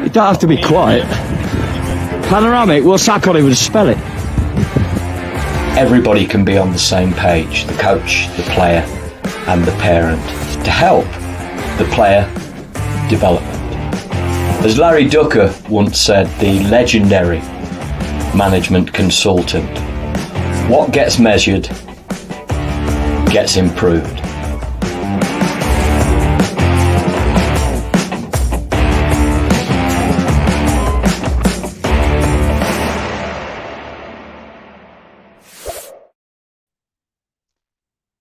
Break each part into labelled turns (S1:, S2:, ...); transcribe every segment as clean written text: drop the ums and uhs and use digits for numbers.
S1: You don't have to be quiet. Panoramic, what's that got to spell it?
S2: Everybody can be on the same page, the coach, the player and the parent, to help the player development. As Larry Ducker once said, the legendary management consultant, what gets measured gets improved.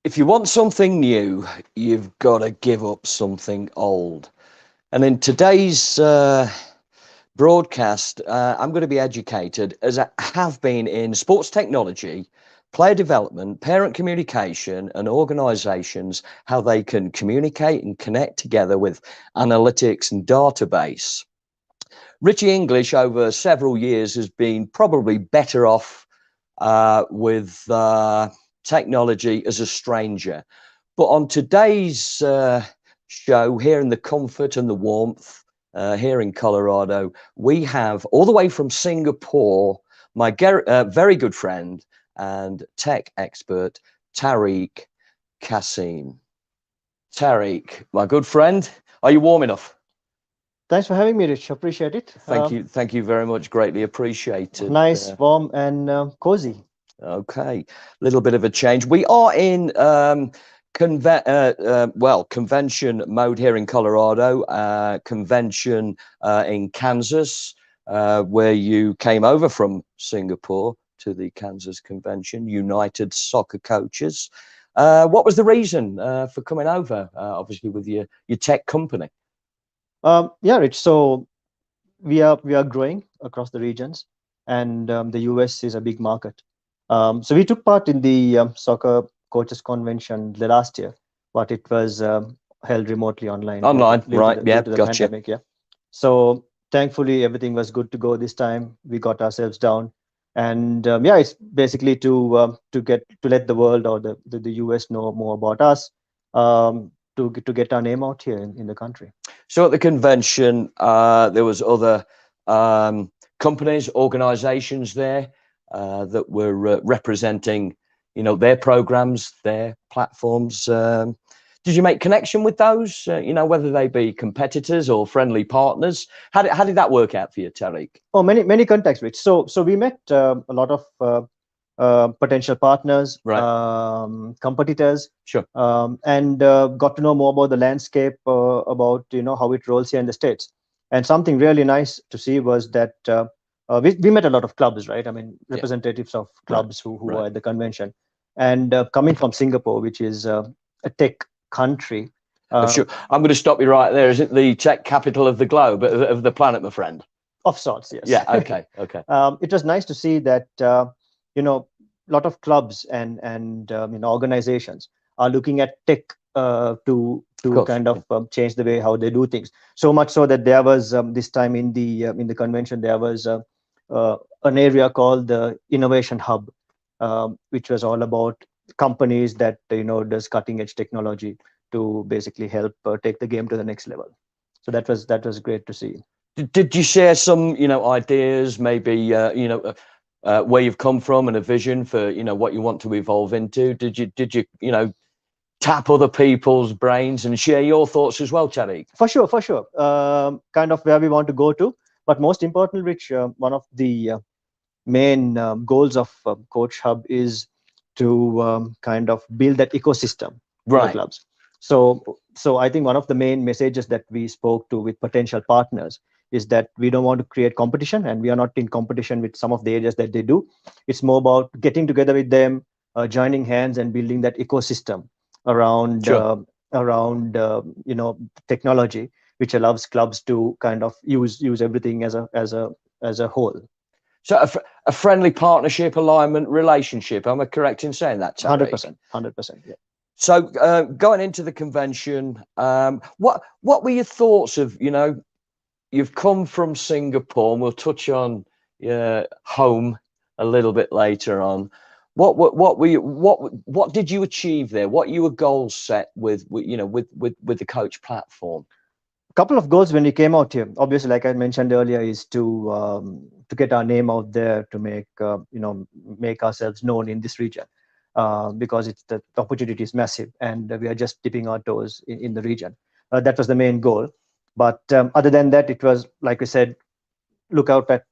S3: If you want something new, you've got to give up something old. And in today's broadcast, I'm going to be educated, as I have been, in sports technology, player development, parent communication, and organizations, how they can communicate and connect together with analytics and database. Richie English, over several years, has been probably better off with technology as a stranger. But on today's show, here in the comfort and the warmth, here in Colorado, we have, all the way from Singapore, my very good friend and tech expert, Tariq Cassim. Tariq, my good friend, are you warm enough?
S4: Thanks for having me, Rich. Appreciate it.
S3: Thank you very much. Greatly appreciated.
S4: Nice, warm, and cozy.
S3: Okay, a little bit of a change. We are in convention mode here in Colorado, convention in Kansas, where you came over from Singapore to the Kansas convention, United Soccer Coaches. What was the reason for coming over, obviously with your tech company?
S4: Yeah, Rich, so we are growing across the regions, and the US is a big market. So we took part in the Soccer Coaches Convention the last year, but it was held remotely online.
S3: Online, right? Yeah, gotcha.
S4: Pandemic, yeah. So thankfully, everything was good to go this time. We got ourselves down, and yeah, it's basically to let the world or the US know more about us, to get our name out here in the country.
S3: So at the convention, there was other companies, organizations there that were representing, their programs, their platforms. Did you make connection with those, whether they be competitors or friendly partners? How did that work out for you, Tariq?
S4: Oh, many contacts, Rich. So we met a lot of potential partners, right. Competitors,
S3: sure,
S4: and got to know more about the landscape, about how it rolls here in the States. And something really nice to see was that we met a lot of clubs, right? I mean, representatives of clubs who were at the convention, and coming from Singapore, which is a tech country.
S3: Sure. I'm going to stop you right there. Is it the tech capital of the globe, of the planet, my friend?
S4: Of sorts, yes.
S3: Yeah. Okay.
S4: It was nice to see that a lot of clubs and organizations are looking at tech to kind of change the way how they do things. So much so that there was this time in the convention, there was an area called the Innovation Hub, which was all about companies that does cutting edge technology to basically help take the game to the next level. So that was great to see.
S3: Did you share some ideas, maybe where you've come from and a vision for what you want to evolve into? Did you tap other people's brains and share your thoughts as well, Tariq?
S4: For sure. Kind of where we want to go to, but most importantly, Rich, one of the main goals of Koach Hub is to kind of build that ecosystem for clubs. So I think one of the main messages that we spoke to with potential partners is that we don't want to create competition, and we are not in competition with some of the areas that they do. It's more about getting together with them, joining hands and building that ecosystem around technology, which allows clubs to kind of use everything as a whole.
S3: So a friendly partnership, alignment, relationship. Am I correct in saying that, Tariq?
S4: 100%. Yeah.
S3: So going into the convention, what were your thoughts of, you've come from Singapore, and we'll touch on home a little bit later on. What did you achieve there? What your goals set with the coach platform?
S4: couple of goals when we came out here. Obviously, like I mentioned earlier, is to get our name out there, to make make ourselves known in this region, because the opportunity is massive, and we are just dipping our toes in the region. That was the main goal. But other than that, it was, like we said, look out at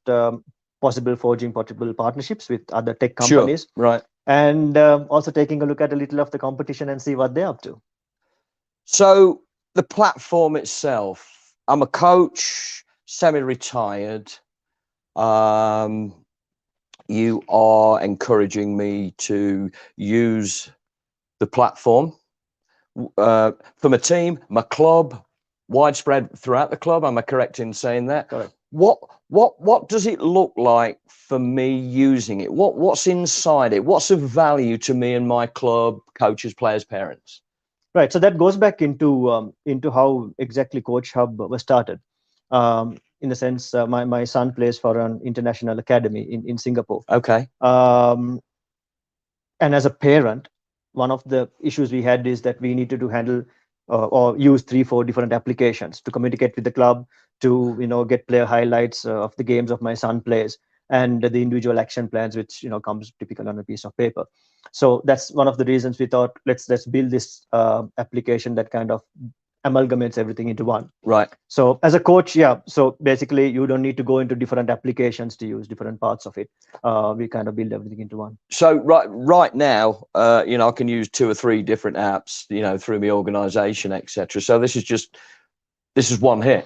S4: possible partnerships with other tech companies.
S3: Sure, right.
S4: And also taking a look at a little of the competition and see what they're up to.
S3: So the platform itself, I'm a coach, semi-retired. You are encouraging me to use the platform for my team, my club, widespread throughout the club. Am I correct in saying that?
S4: Correct.
S3: What does it look like for me using it? What's inside it? What's of value to me and my club, coaches, players, parents?
S4: Right. So that goes back into how exactly Koach Hub was started. In the sense, my son plays for an international academy in Singapore.
S3: Okay.
S4: And as a parent, one of the issues we had is that we needed to handle or use 3-4 different applications to communicate with the club, to get player highlights of the games of my son plays, and the individual action plans, which comes typically on a piece of paper. So that's one of the reasons we thought, let's build this application that kind of amalgamates everything into one.
S3: Right.
S4: So as a coach, yeah, so basically you don't need to go into different applications to use different parts of it. We kind of build everything into one.
S3: So right now, I can use 2 or 3 different apps, through my organization, etc. So this is one here.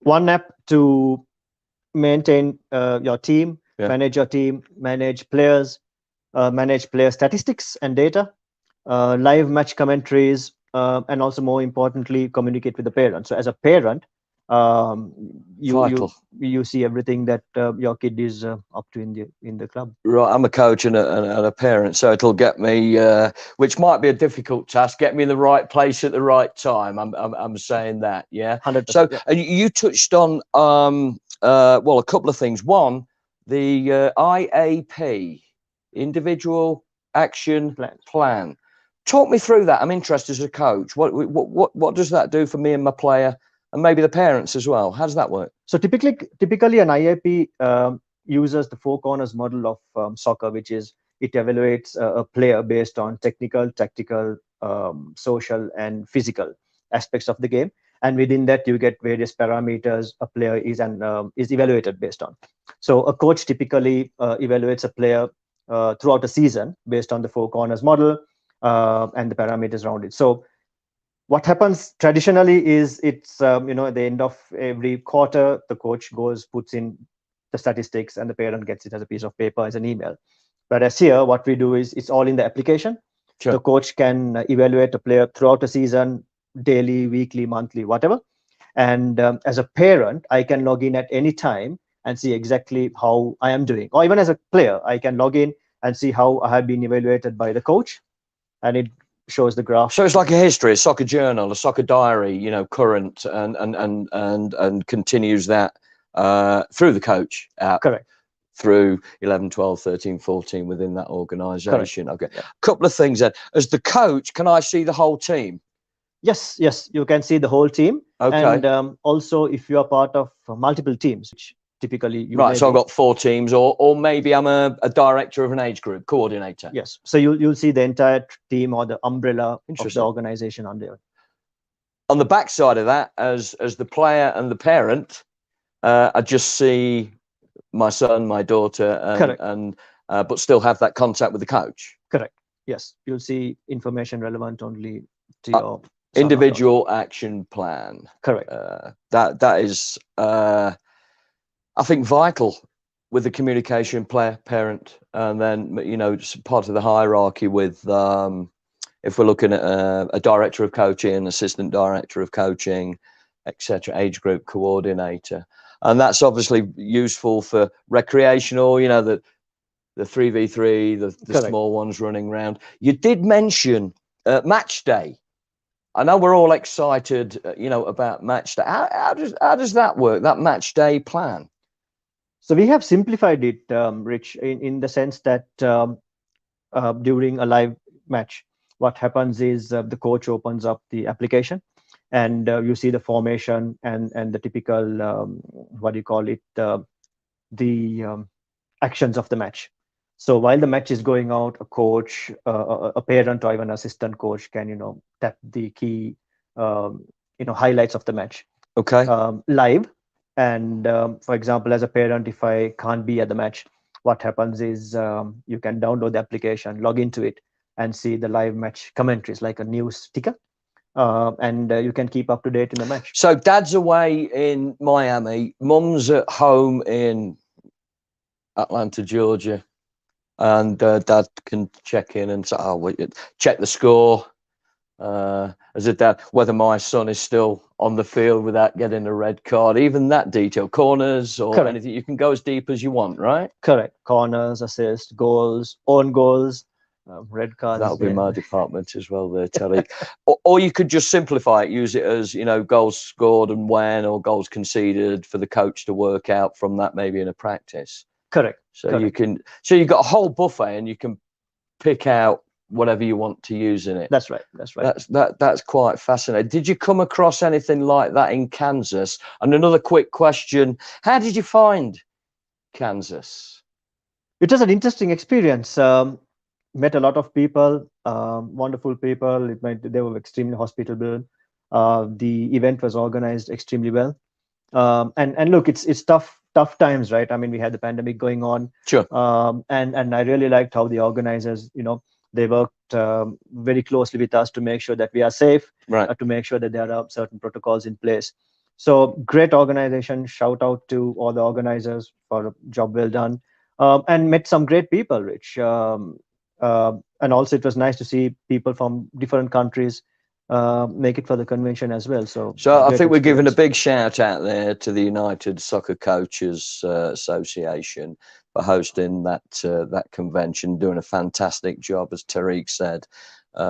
S4: One app to maintain your team,
S3: Yeah.
S4: manage your team, manage players, manage player statistics and data, live match commentaries, and also, more importantly, communicate with the parents. So as a parent, you see everything that your kid is up to in the club.
S3: Right, I'm a coach and a parent, so it'll get me, which might be a difficult task, get me in the right place at the right time. I'm saying that, yeah.
S4: 100%.
S3: So
S4: yeah.
S3: you touched on a couple of things. One, the IAP, individual action plan. Talk me through that. I'm interested as a coach. What does that do for me and my player, and maybe the parents as well? How does that work?
S4: So typically an IAP uses the 4 corners model of soccer, which is it evaluates a player based on technical, tactical, social, and physical aspects of the game. And within that, you get various parameters a player is evaluated based on. So a coach typically evaluates a player throughout a season based on the 4 corners model and the parameters around it. So what happens traditionally is it's at the end of every quarter, the coach puts in the statistics, and the parent gets it as a piece of paper, as an email. Whereas here, what we do is it's all in the application.
S3: Sure.
S4: The coach can evaluate a player throughout a season, daily, weekly, monthly, whatever. And as a parent, I can log in at any time and see exactly how I am doing. Or even as a player, I can log in and see how I have been evaluated by the coach, and it shows the graph.
S3: So it's like a history, a soccer journal, a soccer diary, current, and continues that through the coach app.
S4: Correct.
S3: Through 11, 12, 13, 14 within that organization.
S4: Correct.
S3: Okay. Yeah. Couple of things then. As the coach, can I see the whole team?
S4: Yes, you can see the whole team.
S3: Okay.
S4: And also, if you are part of multiple teams, which typically you
S3: right. So I've got 4 teams, or maybe I'm a director of an age group, coordinator.
S4: Yes. So you'll see the entire team or the umbrella of the organization on there.
S3: On the back side of that, as the player and the parent, I just see my son, my daughter, but still have that contact with the coach.
S4: Correct. Yes. You'll see information relevant only to your
S3: individual action plan.
S4: Correct.
S3: That is, I think, vital with the communication player parent, and then it's part of the hierarchy with if we're looking at a director of coaching, assistant director of coaching, etc., age group coordinator. And that's obviously useful for recreational, the 3v3, the small ones running around. You did mention match day. I know we're all excited, about match day. How does that work, that match day plan?
S4: So we have simplified it, Rich, in the sense that during a live match, what happens is the coach opens up the application, and you see the formation and the typical what do you call it, the actions of the match. So while the match is going out, a coach, a parent, or even assistant coach can, tap the key, highlights of the match,
S3: Okay.
S4: live. And for example, as a parent, if I can't be at the match, what happens is you can download the application, log into it, and see the live match commentaries like a news ticker. And you can keep up to date in the match.
S3: So dad's away in Miami, mum's at home in Atlanta, Georgia, and dad can check in and say, check the score. As a dad, whether my son is still on the field without getting a red card, even that detail, corners or
S4: Correct.
S3: anything, you can go as deep as you want, right?
S4: Correct. Corners, assists, goals, own goals, red cards.
S3: That'll be my department as well there, Tariq. or you could just simplify it, use it as, goals scored and when, or goals conceded for the coach to work out from that, maybe in a practice.
S4: Correct.
S3: So
S4: Correct.
S3: you've got a whole buffet and you can pick out whatever you want to use in it.
S4: That's right. That's right.
S3: That's quite fascinating. Did you come across anything like that in Kansas? And another quick question: how did you find Kansas?
S4: It was an interesting experience. Met a lot of people, wonderful people. They were extremely hospitable. The event was organized extremely well. And look, it's tough times, right? I mean, we had the pandemic going on.
S3: Sure.
S4: And I really liked how the organizers, they worked very closely with us to make sure that we are safe,
S3: right?
S4: To make sure that there are certain protocols in place. So great organization. Shout out to all the organizers for a job well done, and met some great people, Rich. And also it was nice to see people from different countries make it for the convention as well. So
S3: I think we're giving a big shout out there to the United Soccer Coaches Association for hosting that convention, doing a fantastic job, as Tariq said,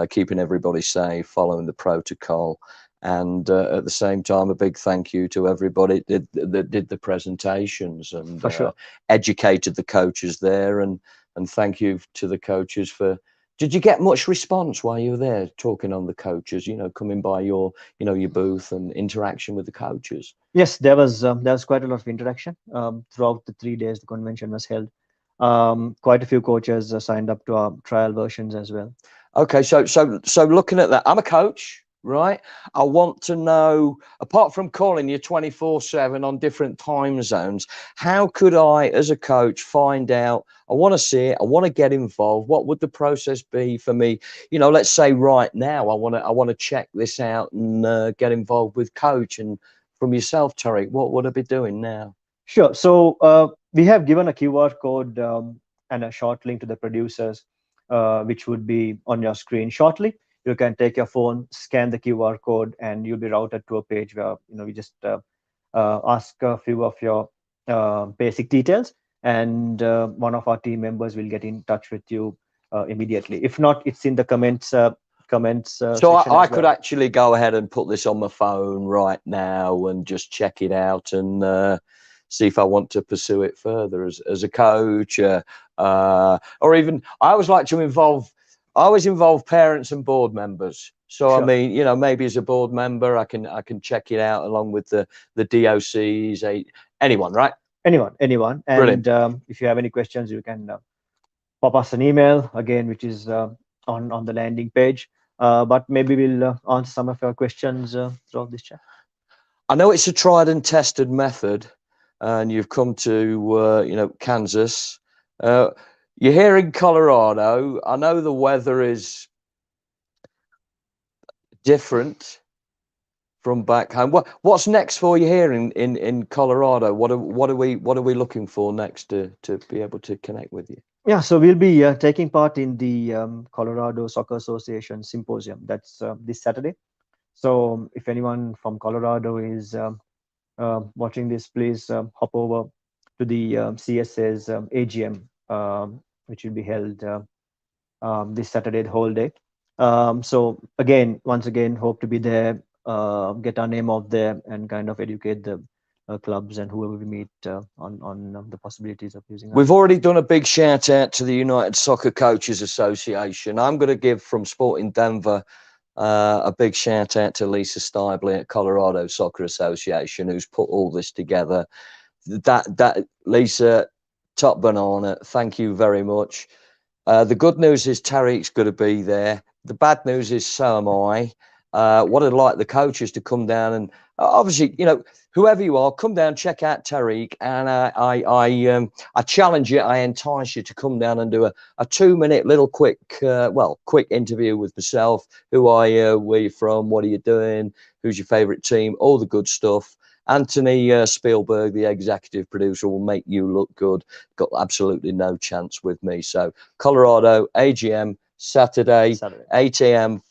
S3: keeping everybody safe, following the protocol. And at the same time, a big thank you to everybody that did the presentations and
S4: for sure.
S3: Educated the coaches there. And thank you to the coaches for. Did you get much response while you were there talking on the coaches, coming by your booth and interaction with the coaches?
S4: Yes, there was quite a lot of interaction throughout the 3 days the convention was held. Quite a few coaches signed up to our trial versions as well.
S3: Okay, so looking at that, I'm a coach, right? I want to know, apart from calling you 24/7 on different time zones, how could I, as a coach, find out? I want to see it. I want to get involved. What would the process be for me? Let's say right now, I want to check this out and get involved with coach. And from yourself, Tariq, what would I be doing now?
S4: Sure. So we have given a QR code and a short link to the producers, which would be on your screen shortly. You can take your phone, scan the QR code, and you'll be routed to a page where we just ask a few of your basic details, and one of our team members will get in touch with you immediately. If not, it's in the comments. So
S3: I could actually go ahead and put this on my phone right now and just check it out and see if I want to pursue it further as a coach, or even I always like to involve. I always involve parents and board members. So sure. I mean, maybe as a board member, I can check it out along with the DOCs, anyone, right?
S4: Anyone. And if you have any questions, you can pop us an email again, which is on the landing page. But maybe we'll answer some of your questions throughout this chat.
S3: I know it's a tried and tested method, and you've come to Kansas. You're here in Colorado. I know the weather is different from back home. What's next for you here in Colorado? What are we looking for next to be able to connect with you?
S4: Yeah, so we'll be taking part in the Colorado Soccer Association Symposium. That's this Saturday. So if anyone from Colorado is watching this, please hop over to the CSA's AGM, which will be held this Saturday, the whole day. So once again, hope to be there, get our name out there, and kind of educate the clubs and whoever we meet on the possibilities of using.
S3: We've already done a big shout out to the United Soccer Coaches Association. I'm going to give from Sporting Denver A big shout out to Lisa Stibley at Colorado Soccer Association, who's put all this together. That Lisa, top banana. Thank you very much. The good news is Tariq's going to be there. The bad news is so am I. What I'd like the coaches to come down and obviously, you know, whoever you are, come down, check out Tariq, and I challenge you, I entice you to come down and do a 2-minute little quick interview with myself. Who are you? Where you from? What are you doing? Who's your favourite team? All the good stuff. Anthony Spielberg, the executive producer, will make you look good. Got absolutely no chance with me. So Colorado AGM Saturday. 8 a.m.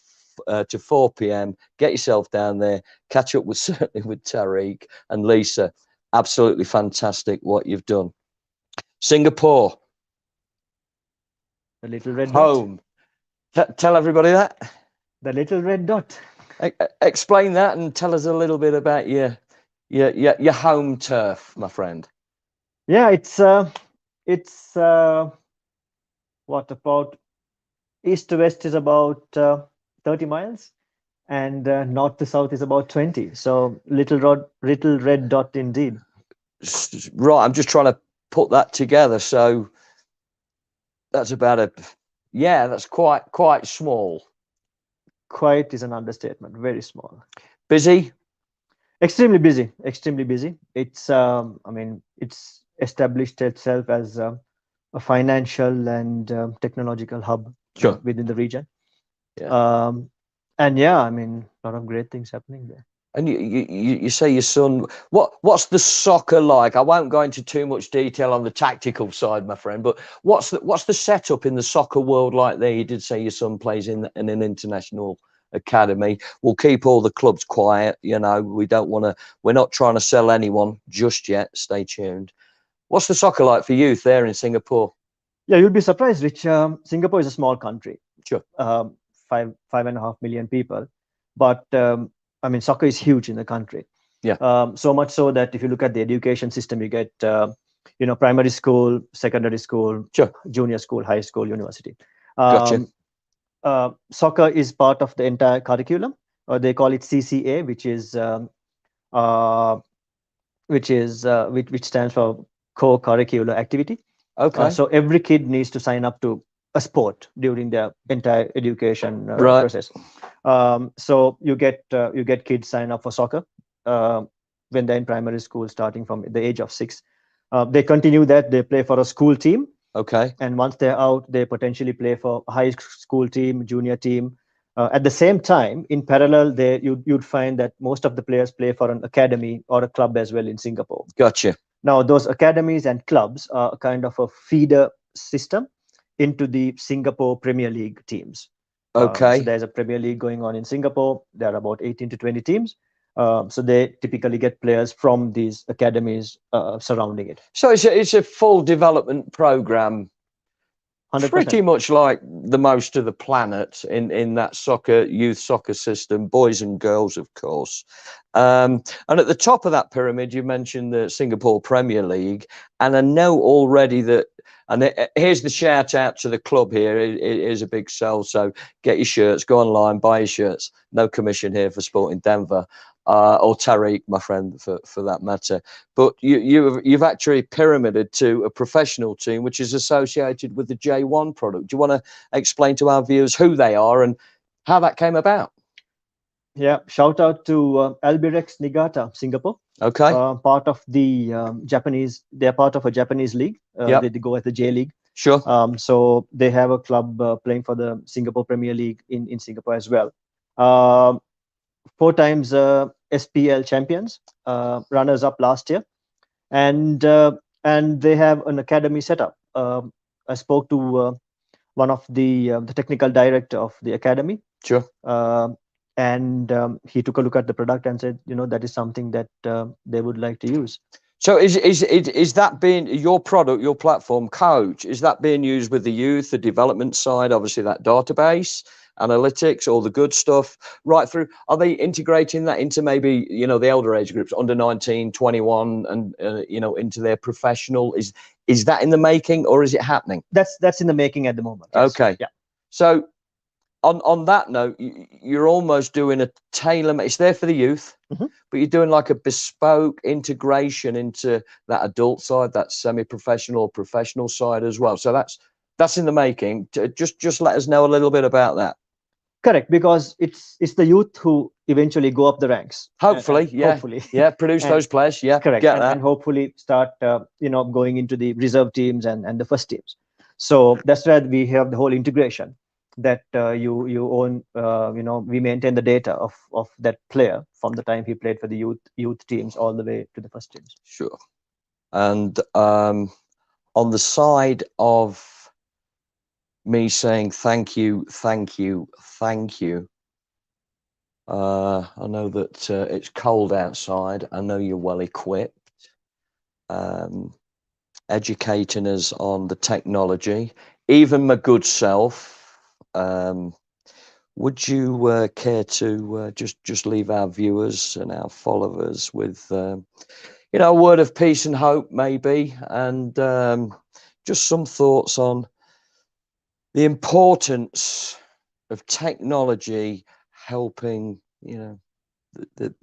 S3: To 4 p.m. Get yourself down there. Catch up with certainly with Tariq and Lisa. Absolutely fantastic what you've done. Singapore.
S4: The little red
S3: home. Tell everybody that.
S4: The little red dot.
S3: Explain that and tell us a little bit about your home turf, my friend.
S4: Yeah, it's what about east to west is about 30 miles, and north to south is about 20. So little red dot indeed.
S3: Right, I'm just trying to put that together. So that's about that's quite small.
S4: Quite is an understatement. Very small.
S3: Busy.
S4: Extremely busy. Extremely busy. It's I mean, it's established itself as a financial and technological hub within the region. Yeah. And yeah, I mean, a lot of great things happening there.
S3: And you say your son, what's the soccer like? I won't go into too much detail on the tactical side, my friend, but what's the setup in the soccer world like there? You did say your son plays in an international academy. We'll keep all the clubs quiet, you know. We're not trying to sell anyone just yet. Stay tuned. What's the soccer like for youth there in Singapore?
S4: Yeah, you'll be surprised, Rich. Singapore is a small country.
S3: Sure.
S4: 5.5 million people, but I mean, soccer is huge in the country.
S3: Yeah.
S4: So much so that if you look at the education system, you get primary school, secondary school,
S3: sure,
S4: junior school, high school, university.
S3: Gotcha.
S4: Soccer is part of the entire curriculum. They call it CCA, which stands for co-curricular activity.
S3: Okay.
S4: So every kid needs to sign up to a sport during their entire education process. So you get kids sign up for soccer when they're in primary school, starting from the age of 6. They continue that. They play for a school team.
S3: Okay.
S4: And once they're out, they potentially play for a high school team, junior team. At the same time, in parallel, you'd find that most of the players play for an academy or a club as well in Singapore.
S3: Gotcha.
S4: Now, those academies and clubs are kind of a feeder system into the Singapore Premier League teams.
S3: Okay.
S4: So there's a Premier League going on in Singapore. There are about 18 to 20 teams. So they typically get players from these academies surrounding it.
S3: So it's a full development program, 100%. Pretty much like the most of the planet in that youth soccer system, boys and girls, of course. And at the top of that pyramid, you mentioned the Singapore Premier League, and I know already that. And here's the shout out to the club here. It is a big sell, so get your shirts, go online, buy your shirts. No commission here for Sporting Denver or Tariq, my friend, for that matter. But you've actually pyramided to a professional team which is associated with the J1 product. Do you want to explain to our viewers who they are and how that came about?
S4: Yeah, shout out to Albirex Niigata, Singapore.
S3: Okay.
S4: Part of the Japanese, they're part of a Japanese league. They go at the J League.
S3: Sure.
S4: So they have a club playing for the Singapore Premier League in Singapore as well. 4 times SPL champions, runners up last year, and they have an academy set up. I spoke to one of the technical director of the academy.
S3: Sure.
S4: And he took a look at the product and said, that is something that they would like to use.
S3: So is that being your product, your platform, Koach? Is that being used with the youth, the development side, obviously that database, analytics, all the good stuff, right through? Are they integrating that into maybe the elder age groups, under 19, 21, and into their professional? Is that in the making, or is it happening?
S4: That's in the making at the moment. Yes.
S3: Okay.
S4: Yeah.
S3: So on that note, you're almost doing a tailor. It's there for the youth, but you're doing like a bespoke integration into that adult side, that semi-professional or professional side as well. So that's in the making. Just let us know a little bit about that.
S4: Correct, because it's the youth who eventually go up the ranks.
S3: Hopefully, yeah,
S4: hopefully,
S3: produce
S4: and,
S3: those players. Yeah,
S4: correct,
S3: get that.
S4: and hopefully start going into the reserve teams and the first teams. So that's why we have the whole integration that you own. We maintain the data of that player from the time he played for the youth teams all the way to the first teams.
S3: Sure. And on the side of me saying thank you. I know that it's cold outside. I know you're well equipped, educating us on the technology. Even my good self, would you care to just leave our viewers and our followers with a word of peace and hope, maybe, and just some thoughts on the importance of technology helping, the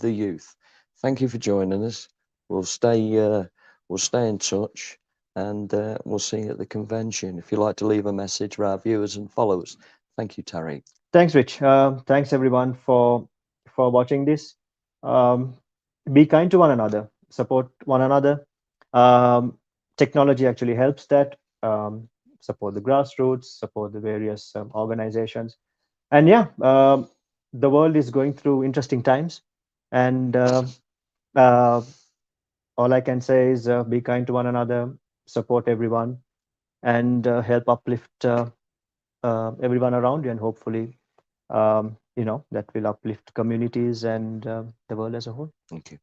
S3: youth. Thank you for joining us. We'll stay in touch, and we'll see you at the convention. If you'd like to leave a message for our viewers and followers. Thank you, Tariq.
S4: Thanks, Rich. Thanks everyone for watching this. Be kind to one another, support one another. Technology actually helps that. Support the grassroots, support the various organizations, and the world is going through interesting times, and all I can say is be kind to one another, support everyone, and help uplift everyone around you, and hopefully that will uplift communities and the world as a whole.
S3: Thank you.